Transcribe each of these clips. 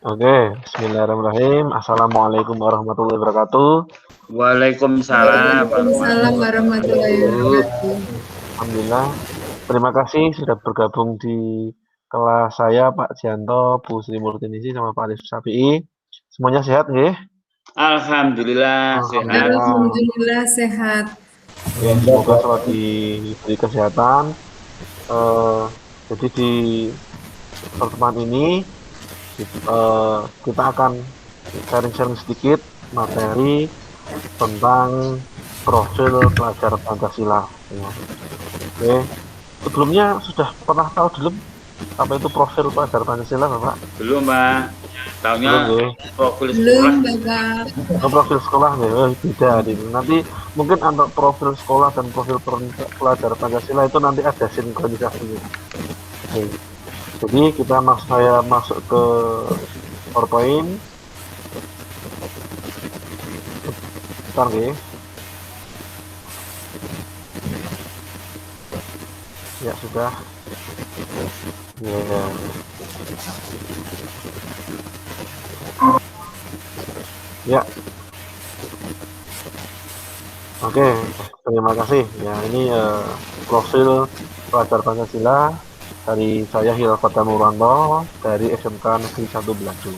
Oke, bismillahirrahmanirrahim. Assalamualaikum warahmatullahi wabarakatuh. Waalaikumsalam Waalaikumsalam warahmatullahi warahmatullahi wabarakatuh. wabarakatuh. Alhamdulillah. Terima kasih sudah bergabung di kelas saya, Pak Jianto, Bu Sri Murtinisi, sama Pak Arif Safi'i. Semuanya sehat, nggih? Alhamdulillah sehat. Alhamdulillah. Alhamdulillah sehat. Ya, semoga selalu diberi kesehatan. Eh, jadi di pertemuan ini kita akan sharing-sharing sedikit materi tentang profil pelajar Pancasila. Ya. Oke, sebelumnya sudah pernah tahu belum apa itu profil pelajar Pancasila, Bapak? Belum, Pak. Taunya Belum, nggih. profil Belum, sekolah. Bapak. Oh, profil sekolah nih, beda ini. Nanti mungkin antara profil sekolah dan profil pelajar Pancasila itu nanti ada sinkronisasinya. Oke. Jadi saya masuk ke PowerPoint. Bentar, nggih. Ya sudah. Ya. Ya. Oke, terima kasih. Ya, ini profil pelajar Pancasila dari saya Hilal Fatamuranto dari SMK Negeri 1 Belaju.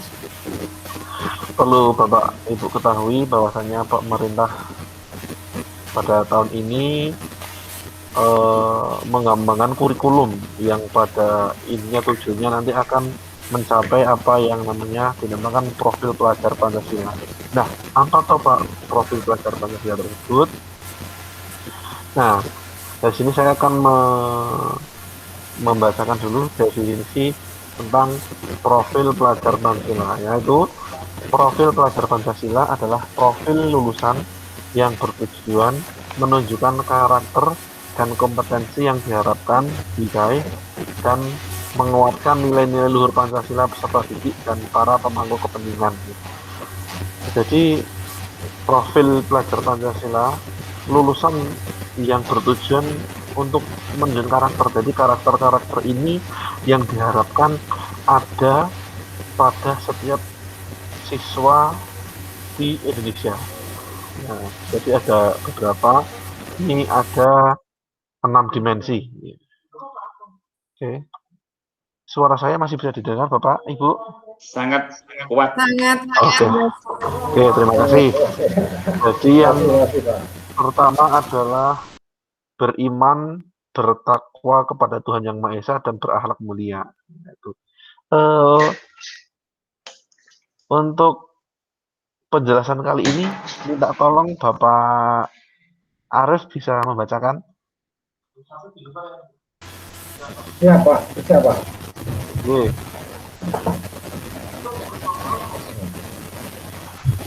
Perlu Bapak Ibu ketahui bahwasannya pemerintah pada tahun ini mengembangkan kurikulum yang pada intinya tujuannya nanti akan mencapai apa yang namanya dinamakan profil pelajar Pancasila. Nah, apa toh Pak profil pelajar Pancasila tersebut? Nah, dari sini saya akan membacakan dulu definisi tentang profil pelajar Pancasila, yaitu profil pelajar Pancasila adalah profil lulusan yang bertujuan menunjukkan karakter dan kompetensi yang diharapkan diraih dan menguatkan nilai-nilai luhur Pancasila beserta didik dan para pemangku kepentingan. Jadi profil pelajar Pancasila lulusan yang bertujuan untuk menunjukkan karakter. Jadi karakter-karakter ini yang diharapkan ada pada setiap siswa di Indonesia. Nah, jadi ada beberapa. Ini ada 6 dimensi. Oke. Suara saya masih bisa didengar, Bapak, Ibu? Sangat kuat. Sangat. Oke. Oke, terima kasih. Jadi yang pertama adalah beriman, bertakwa kepada Tuhan Yang Maha Esa dan berakhlak mulia. Untuk penjelasan kali ini minta tolong Bapak Arif bisa membacakan. Ya Pak, bisa Pak. Oke.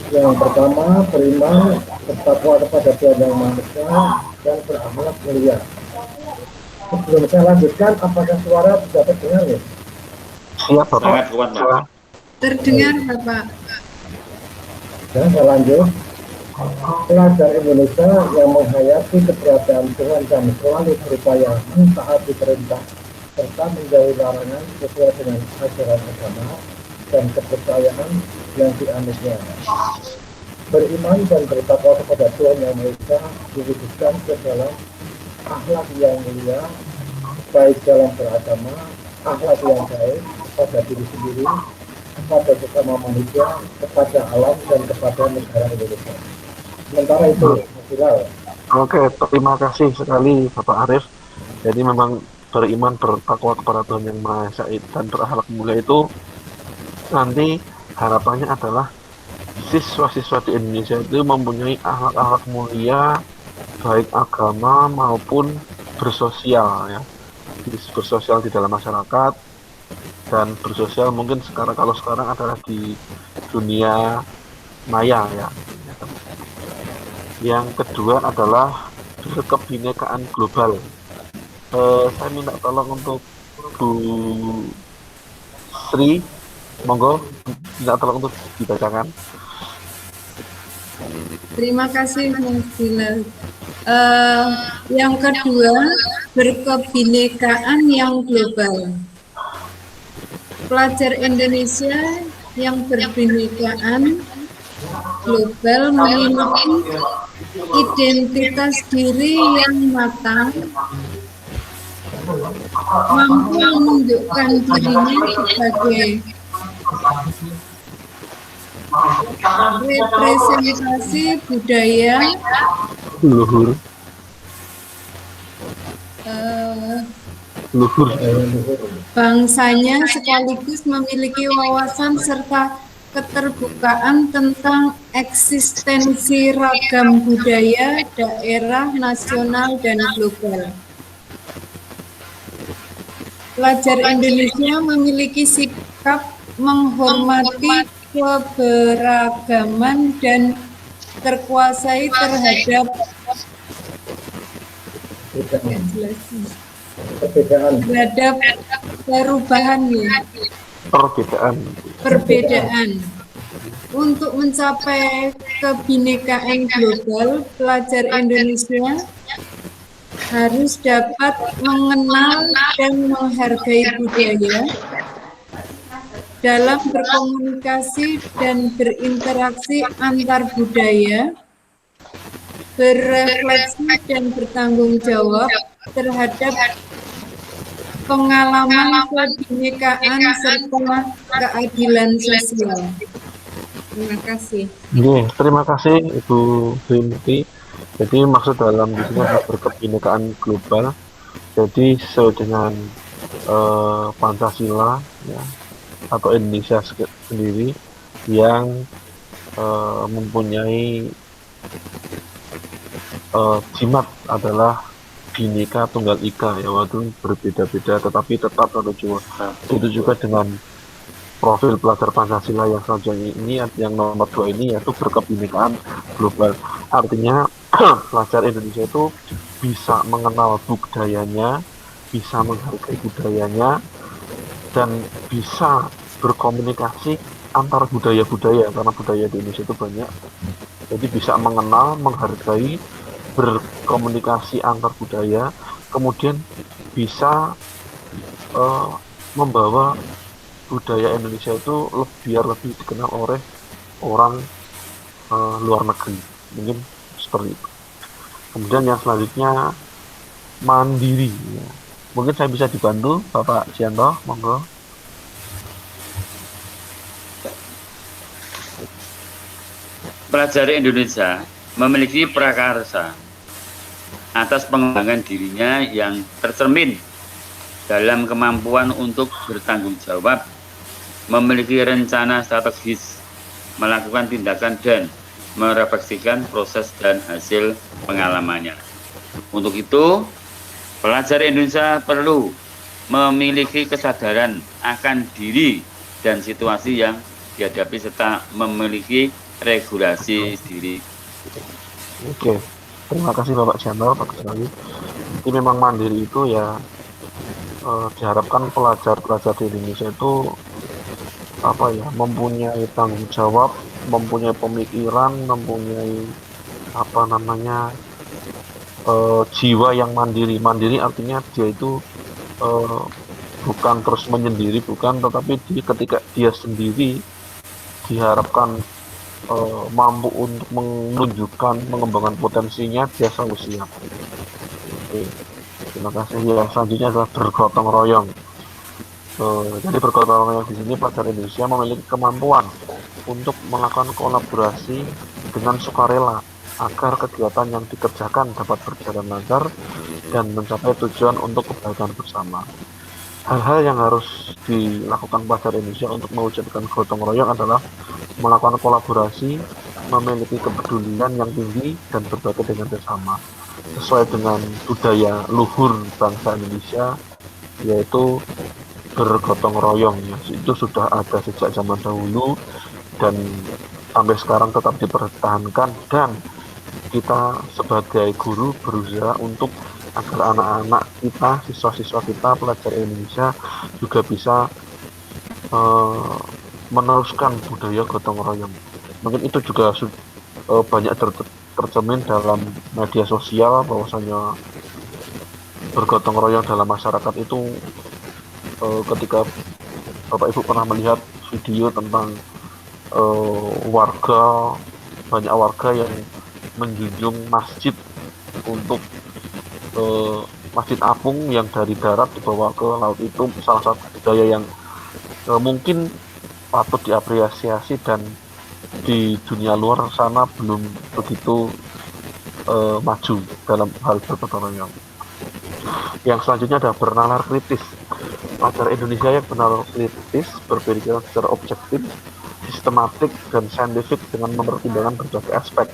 Yang pertama, beriman, bertakwa kepada Tuhan Yang Maha Esa dan berakhlak mulia. Sebelum saya lanjutkan, apakah suara bisa terdengar nih? Siap, Bapak. Sangat kuat, Pak. Terdengar, Bapak. Dan saya lanjut. Pelajar Indonesia yang menghayati keberadaan Tuhan dan selalu berupaya mentaati perintah serta menjauhi larangan sesuai dengan ajaran agama dan kepercayaan yang dianutnya. Beriman dan bertakwa kepada Tuhan Yang Maha Esa diwujudkan ke dalam akhlak yang mulia, baik dalam beragama, akhlak yang baik pada diri sendiri, kepada sesama manusia, kepada alam dan kepada negara Indonesia. Sementara itu, Hilal. Oke, terima kasih sekali Bapak Arif. Jadi memang beriman, bertakwa kepada Tuhan Yang Maha Esa dan berakhlak mulia itu nanti harapannya adalah siswa-siswa di Indonesia itu mempunyai akhlak-akhlak mulia baik agama maupun bersosial ya. Bersosial di dalam masyarakat dan bersosial mungkin kalau sekarang adalah di dunia maya ya. Yang kedua adalah kebinekaan global. Saya minta tolong untuk Bu Sri, monggo minta tolong untuk dibacakan. Terima kasih, Mas Hilal. Yang kedua, berkebinekaan yang global. Pelajar Indonesia yang berbinekaan global memiliki identitas diri yang matang, mampu menunjukkan dirinya sebagai representasi budaya, Luhur, eh, luhur. bangsanya sekaligus memiliki wawasan serta keterbukaan tentang eksistensi ragam budaya, daerah, nasional, dan global. Pelajar Indonesia memiliki sikap menghormati keberagaman dan terkuasai terhadap Perbedaan. perubahan ya. Perbedaan. Untuk mencapai kebinekaan global, pelajar Indonesia harus dapat mengenal dan menghargai budaya dalam berkomunikasi dan berinteraksi antar budaya, berefleksi dan bertanggung jawab terhadap pengalaman kebinekaan serta keadilan sosial. Terima kasih. Terima kasih Ibu Binti. Jadi maksud dalam di sini adalah berkebinekaan global. Jadi sesuai dengan Pancasila ya, atau Indonesia sendiri yang mempunyai jimat adalah Bhinneka Tunggal Ika ya, walaupun berbeda-beda tetapi tetap ada cuma. Itu juga dengan profil pelajar Pancasila yang selanjutnya ini, yang nomor 2 ini, yaitu berkebinekaan global. Artinya pelajar Indonesia itu bisa mengenal budayanya, bisa menghargai budayanya, dan bisa berkomunikasi antar budaya-budaya, karena budaya di Indonesia itu banyak. Jadi bisa mengenal, menghargai, berkomunikasi antar budaya, kemudian bisa membawa budaya Indonesia itu biar lebih dikenal oleh orang luar negeri, mungkin seperti itu. Kemudian yang selanjutnya mandiri ya. Mungkin saya bisa dibantu Bapak Cianto, monggo. Pelajar Indonesia memiliki prakarsa atas pengembangan dirinya yang tercermin dalam kemampuan untuk bertanggung jawab, memiliki rencana strategis, melakukan tindakan dan merefleksikan proses dan hasil pengalamannya. Untuk itu, pelajar Indonesia perlu memiliki kesadaran akan diri dan situasi yang dihadapi serta memiliki regulasi diri. Oke, terima kasih Bapak Cianto, Pak Ketuali. Jadi memang mandiri itu ya diharapkan pelajar-pelajar di Indonesia itu mempunyai tanggung jawab, mempunyai pemikiran, mempunyai jiwa yang mandiri. Mandiri artinya dia itu bukan terus menyendiri, bukan, tetapi ketika dia sendiri diharapkan mampu untuk menunjukkan, mengembangkan potensinya, dia selalu siap. Oke, terima kasih. Ya, selanjutnya adalah bergotong royong. Jadi bergotong royong di sini pelajar Indonesia memiliki kemampuan untuk melakukan kolaborasi dengan sukarela agar kegiatan yang dikerjakan dapat berjalan lancar dan mencapai tujuan untuk kebaikan bersama. Hal-hal yang harus dilakukan pelajar Indonesia untuk mewujudkan gotong royong adalah melakukan kolaborasi, memiliki kepedulian yang tinggi, dan berbagi dengan sesama sesuai dengan budaya luhur bangsa Indonesia, yaitu bergotong royong ya. Itu sudah ada sejak zaman dahulu dan sampai sekarang tetap dipertahankan, dan kita sebagai guru berusaha untuk agar anak-anak kita, siswa-siswa kita, pelajar Indonesia juga bisa meneruskan budaya gotong royong. Mungkin itu juga banyak tercermin dalam media sosial, bahwasanya bergotong royong dalam masyarakat itu ketika Bapak Ibu pernah melihat video tentang banyak warga yang menjunjung masjid untuk Masjid Apung yang dari darat dibawa ke laut. Itu salah satu budaya yang mungkin patut diapresiasi dan di dunia luar sana belum begitu maju dalam hal bergotong royong. Yang selanjutnya ada bernalar kritis. Pelajar Indonesia yang bernalar kritis berpikiran secara objektif, sistematik, dan saintifik dengan mempertimbangkan berbagai aspek,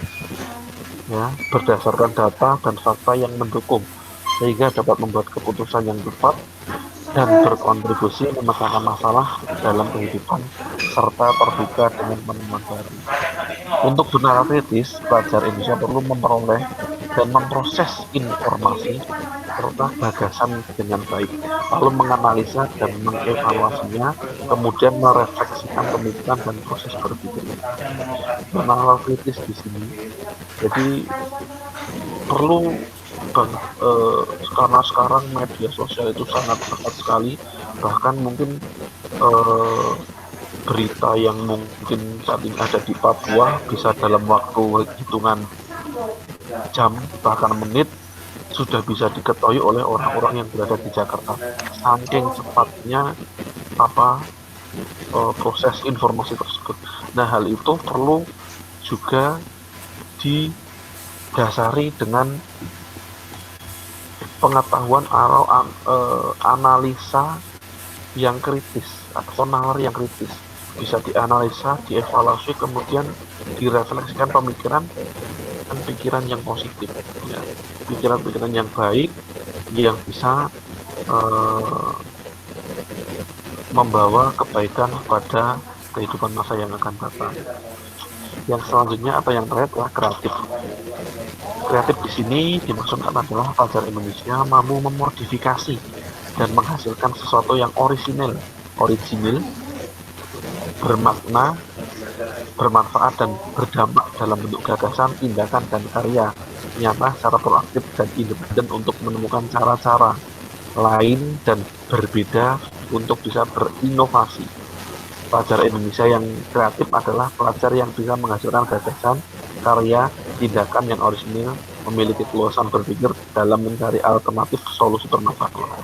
ya, berdasarkan data dan fakta yang mendukung, sehingga dapat membuat keputusan yang tepat dan berkontribusi memecahkan masalah dalam kehidupan serta terbuka dengan penemuan baru. Untuk bernalar kritis, pelajar Indonesia perlu memperoleh dan memproses informasi serta gagasan dengan baik, lalu menganalisa dan mengevaluasinya, kemudian merefleksikan pemikiran dan proses berpikir. Bernalar kritis di sini, jadi perlu banget karena sekarang media sosial itu sangat cepat sekali, bahkan mungkin berita yang mungkin saat ini ada di Papua bisa dalam waktu hitungan jam bahkan menit sudah bisa diketahui oleh orang-orang yang berada di Jakarta. Saking cepatnya proses informasi tersebut. Nah, hal itu perlu juga didasari dengan pengetahuan atau analisa yang kritis atau nalar yang kritis. Bisa dianalisa, dievaluasi, kemudian direfleksikan pemikiran dan pikiran yang positif, ya. Pikiran-pikiran yang baik yang bisa membawa kebaikan pada kehidupan masa yang akan datang. Yang selanjutnya atau yang terakhir adalah kreatif. Kreatif di sini dimaksudkan adalah pelajar Indonesia mampu memodifikasi dan menghasilkan sesuatu yang orisinal, bermakna, bermanfaat dan berdampak dalam bentuk gagasan, tindakan, dan karya nyata secara proaktif dan independen untuk menemukan cara-cara lain dan berbeda untuk bisa berinovasi. Pelajar Indonesia yang kreatif adalah pelajar yang bisa menghasilkan gagasan, karya, tindakan yang orisinal, memiliki keluasan berpikir dalam mencari alternatif solusi permasalahan.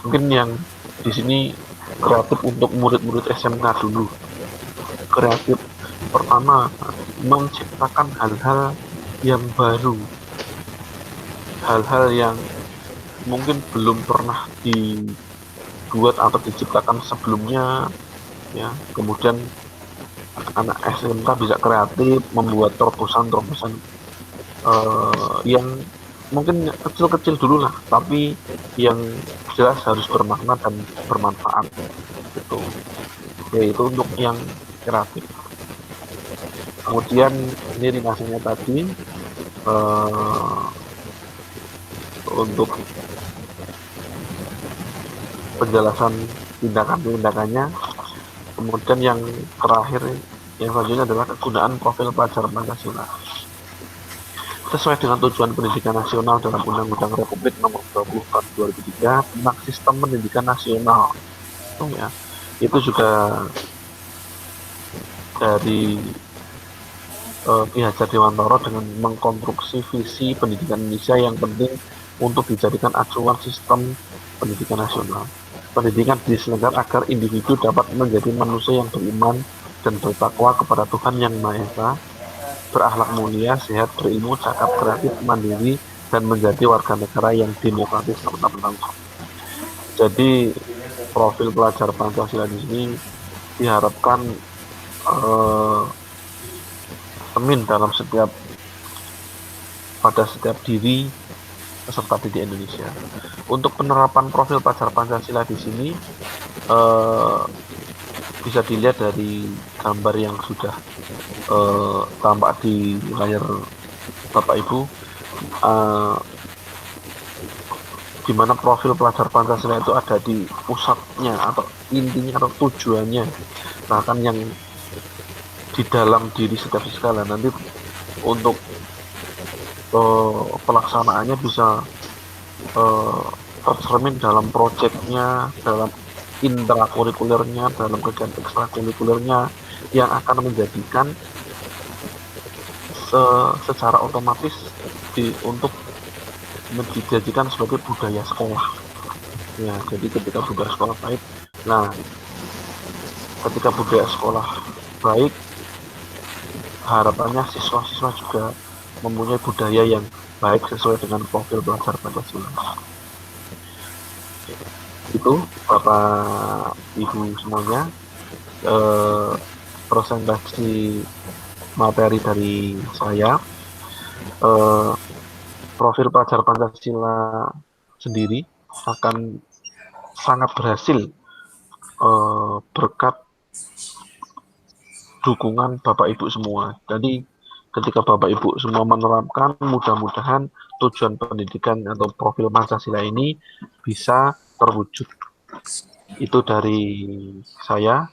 Mungkin yang di sini kreatif untuk murid-murid SMK dulu. Kreatif pertama menciptakan hal-hal yang baru, hal-hal yang mungkin belum pernah dibuat atau diciptakan sebelumnya, ya. Kemudian anak SMK bisa kreatif membuat terobosan-terobosan yang mungkin kecil-kecil dulu lah, tapi yang jelas harus bermakna dan bermanfaat gitu. Yaitu untuk yang kreatif. Kemudian ini ringkasannya tadi untuk penjelasan tindakan-tindakannya. Kemudian yang terakhir, yang selanjutnya adalah kegunaan profil pelajar Pancasila. Sesuai dengan tujuan pendidikan nasional dalam Undang-Undang Republik Nomor 20 Tahun 2003 tentang Sistem Pendidikan Nasional, ya, itu juga dari Ki Hajar Dewantara dengan mengkonstruksi visi pendidikan Indonesia yang penting untuk dijadikan acuan sistem pendidikan nasional. Pendidikan diselenggarakan agar individu dapat menjadi manusia yang beriman dan bertakwa kepada Tuhan Yang Maha Esa, berakhlak mulia, sehat, berilmu, cakap, kreatif, mandiri, dan menjadi warga negara yang demokratis serta bertanggung jawab. Jadi profil pelajar Pancasila di sini diharapkan cermin dalam pada setiap diri peserta didik Indonesia. Untuk penerapan profil pelajar Pancasila di sini bisa dilihat dari gambar yang sudah tampak di layar Bapak Ibu, di mana profil pelajar Pancasila itu ada di pusatnya atau intinya atau tujuannya, bahkan yang di dalam diri setiap skala. Nanti untuk pelaksanaannya bisa tercermin dalam proyeknya, dalam intrakurikulernya, dalam kegiatan ekstrakurikulernya yang akan menjadikan secara otomatis untuk dijadikan sebagai budaya sekolah. Ya, jadi ketika budaya sekolah baik, nah ketika budaya sekolah baik, harapannya siswa-siswa juga mempunyai budaya yang baik sesuai dengan profil pelajar Pancasila. Itu Bapak Ibu semuanya, presentasi materi dari saya. Profil pelajar Pancasila sendiri akan sangat berhasil berkat dukungan Bapak Ibu semua. Jadi ketika Bapak Ibu semua menerapkan, mudah-mudahan tujuan pendidikan atau profil Pancasila ini bisa terwujud. Itu dari saya.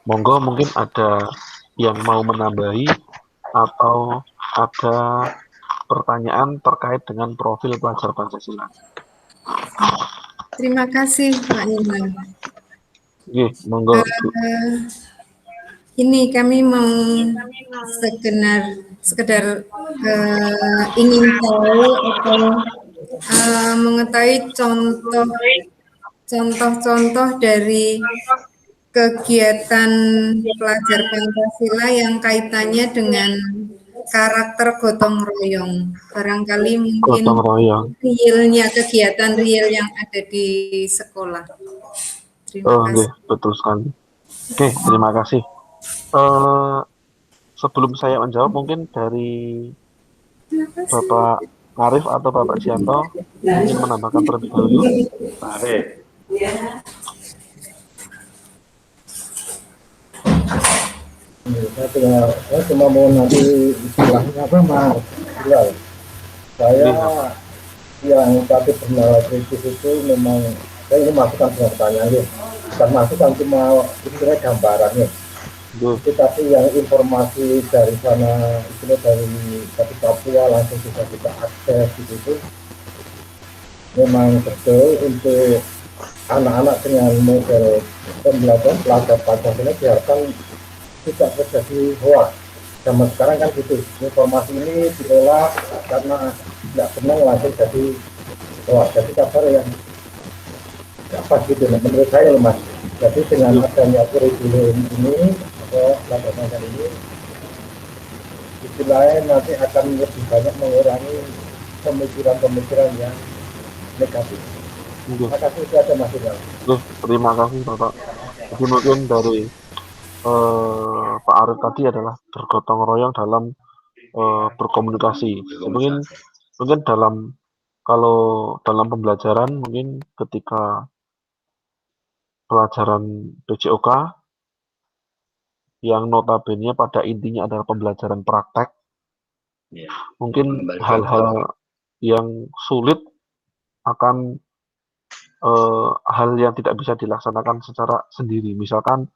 Monggo mungkin ada yang mau menambahi atau ada pertanyaan terkait dengan profil pelajar Pancasila. Terima kasih Pak Iman. Monggo. Ini kami mau sekedar ingin tahu atau mengetahui contoh-contoh dari kegiatan pelajar Pancasila yang kaitannya dengan karakter gotong royong. Barangkali mungkin kegiatan real yang ada di sekolah. Terima kasih. Betul sekali. Terima kasih. Sebelum saya menjawab, mungkin dari Bapak Arif atau Bapak Sianto ingin menambahkan terlebih dahulu. Arif. Saya cuma mau nanti istilahnya apa Mas Bilal. Saya yang tadi pernah kritis itu memang saya ini masukan dengan pertanyaan ya. Bukan masukan cuma istilahnya gambarannya. Tapi yang informasi dari sana itu dari Papua langsung bisa kita akses gitu memang betul untuk anak-anak dengan model pembelajaran pelajar Pancasila diharapkan tidak terjadi hoax. Zaman sekarang kan gitu, informasi ini diolah karena tidak benar langsung jadi hoax. Jadi kabar yang tidak pas gitu, menurut saya Mas. Jadi dengan adanya kurikulum ini atau pelajaran ini, istilahnya nanti akan lebih banyak mengurangi pemikiran-pemikiran yang negatif. Terima kasih sudah Mas Bilal. Terima kasih Bapak. Jadi mungkin dari Pak Arif tadi adalah bergotong royong dalam berkomunikasi. Mungkin kalau dalam pembelajaran mungkin ketika pelajaran PJOK yang notabene pada intinya adalah pembelajaran praktek, mungkin hal-hal yang sulit akan hal yang tidak bisa dilaksanakan secara sendiri. Misalkan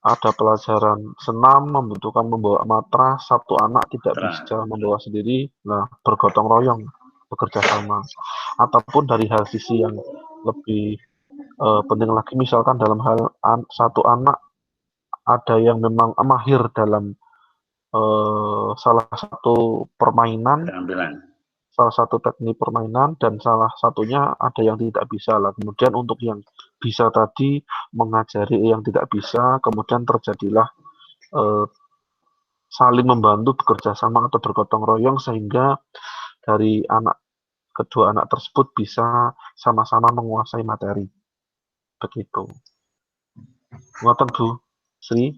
ada pelajaran senam membutuhkan membawa matras, satu anak tidak bisa membawa sendiri, nah bergotong royong, bekerja sama. Ataupun dari hal sisi yang lebih penting lagi, misalkan dalam hal satu anak ada yang memang mahir dalam salah satu permainan, salah satu teknik permainan, dan salah satunya ada yang tidak bisa lah. Kemudian untuk yang bisa tadi mengajari yang tidak bisa, kemudian terjadilah saling membantu, bekerja sama atau bergotong royong sehingga dari kedua anak tersebut bisa sama-sama menguasai materi. Begitu. Ngoten Bu Sri.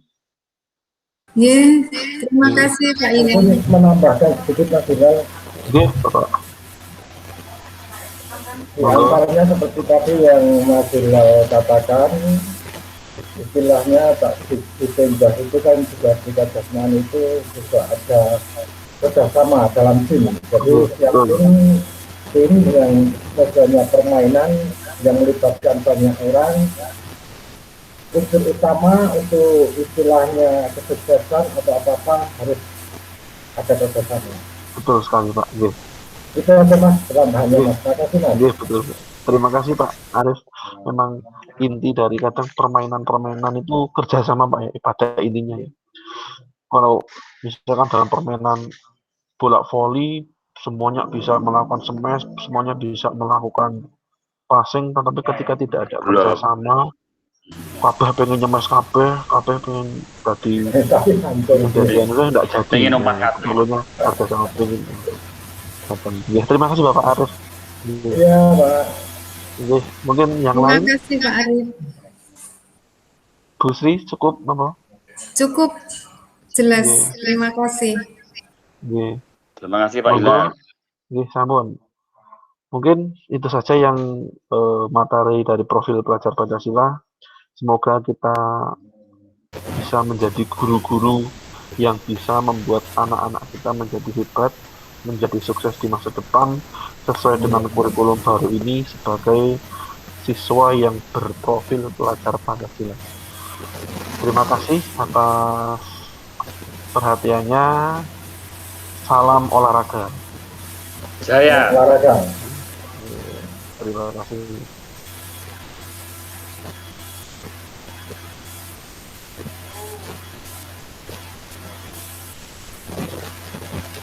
Terima kasih Pak Iman. Menambahkan sedikit Mas Bilal. Bapak. Antaranya seperti tadi yang Mas Bilal katakan, istilahnya di Pemda itu kan juga di Jasmani itu juga ada kerjasama dalam tim. Jadi setiap tim yang kerjanya permainan yang melibatkan banyak orang, unsur utama untuk istilahnya kesuksesan atau apa-apa harus ada kerjasama. Betul sekali Pak. Itu aja Mas, bukan hanya Mas. Terima kasih Mas. Betul. terima kasih Pak Arif. Memang inti dari kadang permainan-permainan itu kerjasama Pak ya, pada intinya ya. Kalau misalkan dalam permainan bola voli, semuanya bisa melakukan smash, semuanya bisa melakukan passing, tetapi ketika tidak ada kerjasama, kabeh pengen nyemes kabeh pengen tadi Tapi hancur. kejadian itu tidak jadi. Pengen nomor Nah, satu. perlunya kerjasama pengen. Ya, terima kasih Bapak Arif. Iya, Pak. Oke, mungkin yang Terima lain, kasih Pak Arif. Bu Sri cukup apa? Cukup jelas. Oke, Terima kasih. oke. Terima kasih Pak Monggo, Ilham. oke, sampun. Mungkin itu saja yang materi dari profil pelajar Pancasila. Semoga kita bisa menjadi guru-guru yang bisa membuat anak-anak kita menjadi hebat, menjadi sukses di masa depan, sesuai dengan kurikulum baru ini sebagai siswa yang berprofil pelajar Pancasila. Terima kasih atas perhatiannya. Salam olahraga. Saya. Olahraga. Terima kasih.